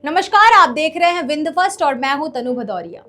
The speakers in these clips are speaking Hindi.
नमस्कार, आप देख रहे हैं विंद फर्स्ट और मैं हूं Tanu Bhadauriya.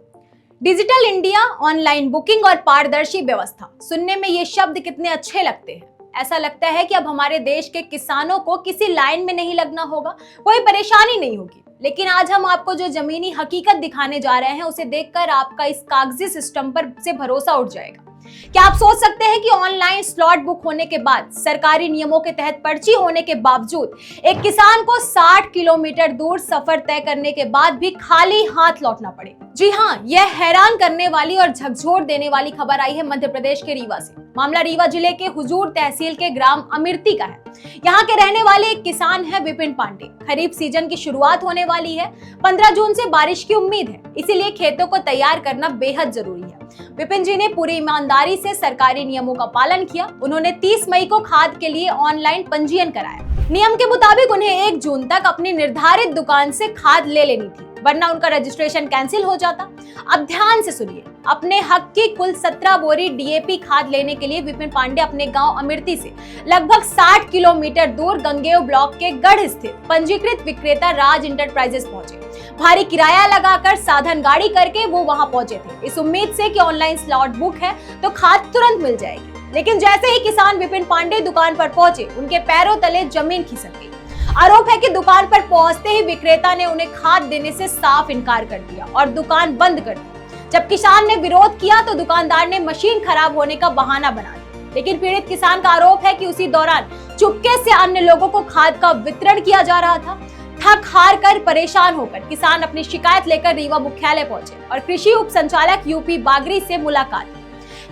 Digital India, online booking और पारदर्शी व्यवस्था, सुनने में ये शब्द कितने अच्छे लगते हैं। ऐसा लगता है कि अब हमारे देश के किसानों को किसी लाइन में नहीं लगना होगा, कोई परेशानी नहीं होगी। लेकिन आज हम आपको जो जमीनी हकीकत दिखाने जा रहे हैं, उसे देखकर आपका इस कागजी सिस्टम पर से भरोसा उठ जाएगा। क्या आप सोच सकते हैं कि ऑनलाइन स्लॉट बुक होने के बाद, सरकारी नियमों के तहत पर्ची होने के बावजूद, एक किसान को 60 किलोमीटर दूर सफर तय करने के बाद भी खाली हाथ लौटना पड़े? जी हाँ, यह हैरान करने वाली और झकझोर देने वाली खबर आई है मध्य प्रदेश के रीवा से। मामला रीवा जिले के हुजूर तहसील के ग्राम अमिर्ती का है। यहाँ के रहने वाले एक किसान है विपिन पांडे। खरीफ सीजन की शुरुआत होने वाली है। 15 जून से बारिश की उम्मीद है, इसीलिए खेतों को तैयार करना बेहद जरूरी है। विपिन जी ने पूरी ईमानदारी से सरकारी नियमों का पालन किया। उन्होंने 30 मई को खाद के लिए ऑनलाइन पंजीयन कराया। नियम के मुताबिक उन्हें 1 जून तक अपनी निर्धारित दुकान से खाद ले लेनी थी, वरना उनका रजिस्ट्रेशन कैंसिल हो जाता। अब ध्यान से सुनिए। अपने हक की कुल 17 बोरी डीएपी खाद लेने के लिए विपिन पांडे अपने गांव अमिर्ती से लगभग 60 किलोमीटर दूर गंगेव ब्लॉक के गढ़ स्थित पंजीकृत विक्रेता राज इंटरप्राइजेस पहुंचे। भारी किराया लगाकर साधन गाड़ी करके वो वहां पहुंचे थे, इस उम्मीद से कि ऑनलाइन स्लॉट बुक है तो खाद तुरंत मिल जाएगी। लेकिन जैसे ही किसान विपिन पांडे दुकान पर पहुंचे, उनके पैरों तले जमीन खिसक गई। आरोप है कि दुकान पर पहुंचते ही विक्रेता ने उन्हें खाद देने से साफ इनकार कर दिया और दुकान बंद कर दी। जब किसान ने विरोध किया तो दुकानदार ने मशीन खराब होने का बहाना बना दिया। लेकिन पीड़ित किसान का आरोप है कि उसी दौरान चुपके से अन्य लोगों को खाद का वितरण किया जा रहा था। थक हार कर, परेशान होकर किसान अपनी शिकायत लेकर रीवा मुख्यालय पहुंचे और कृषि उप संचालक यूपी बागरी से मुलाकात की।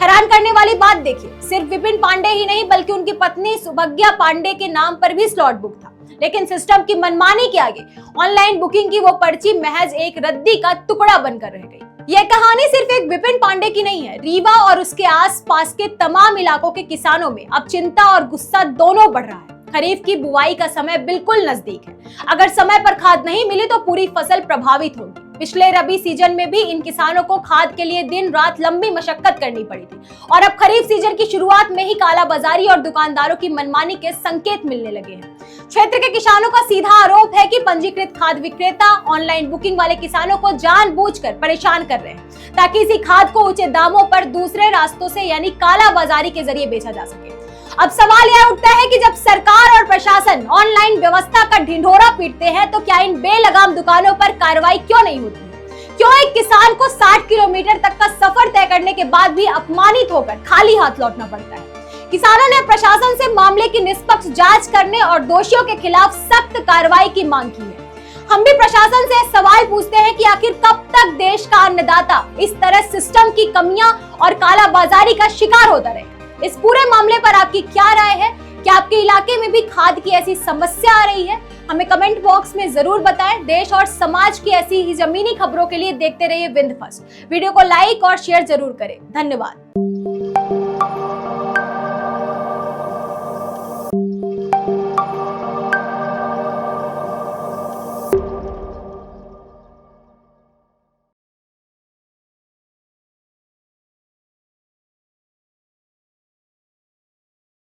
हैरान करने वाली बात देखिए, सिर्फ विपिन पांडे ही नहीं बल्कि उनकी पत्नी सुभज्ञा पांडे के नाम पर भी स्लॉट बुक था। लेकिन सिस्टम की मनमानी के आगे ऑनलाइन बुकिंग की वो पर्ची महज एक रद्दी का टुकड़ा बनकर रह गई। यह कहानी सिर्फ एक विपिन पांडे की नहीं है। रीवा और उसके आसपास के तमाम इलाकों के किसानों में अब चिंता और गुस्सा दोनों बढ़ रहा है। खरीफ की बुआई का समय बिल्कुल नजदीक है। अगर समय पर खाद नहीं मिली तो पूरी फसल प्रभावित होगी। पिछले रबी सीजन में भी इन किसानों को खाद के लिए दिन रात लंबी मशक्कत करनी पड़ी थी और अब खरीफ सीजन की शुरुआत में ही कालाबाजारी और दुकानदारों की मनमानी के संकेत मिलने लगे हैं। क्षेत्र के किसानों का सीधा आरोप है कि पंजीकृत खाद विक्रेता ऑनलाइन बुकिंग वाले किसानों को जानबूझकर परेशान कर रहे हैं ताकि इसी खाद को ऊंचे दामों पर दूसरे रास्तों से यानी कालाबाजारी के जरिए बेचा जा सके। अब सवाल यह उठता है कि जब सरकार और प्रशासन ऑनलाइन व्यवस्था का ढिंढोरा पीटते हैं तो क्या इन बेलगाम दुकानों पर कार्रवाई क्यों नहीं होती है? क्यों एक किसान को 60 किलोमीटर तक का सफर तय करने के बाद भी अपमानित होकर खाली हाथ लौटना पड़ता है? किसानों ने प्रशासन से मामले की निष्पक्ष जांच करने और दोषियों के खिलाफ सख्त कार्रवाई की मांग की है। हम भी प्रशासन से सवाल पूछते हैं कि आखिर कब तक देश का अन्नदाता इस तरह सिस्टम की कमियां और कालाबाजारी का शिकार होता रहे? इस पूरे मामले पर आपकी क्या राय है? क्या आपके इलाके में भी खाद की ऐसी समस्या आ रही है? हमें कमेंट बॉक्स में जरूर बताएं। देश और समाज की ऐसी ही जमीनी खबरों के लिए देखते रहिए विंद फर्स्ट। वीडियो को लाइक और शेयर जरूर करें। धन्यवाद।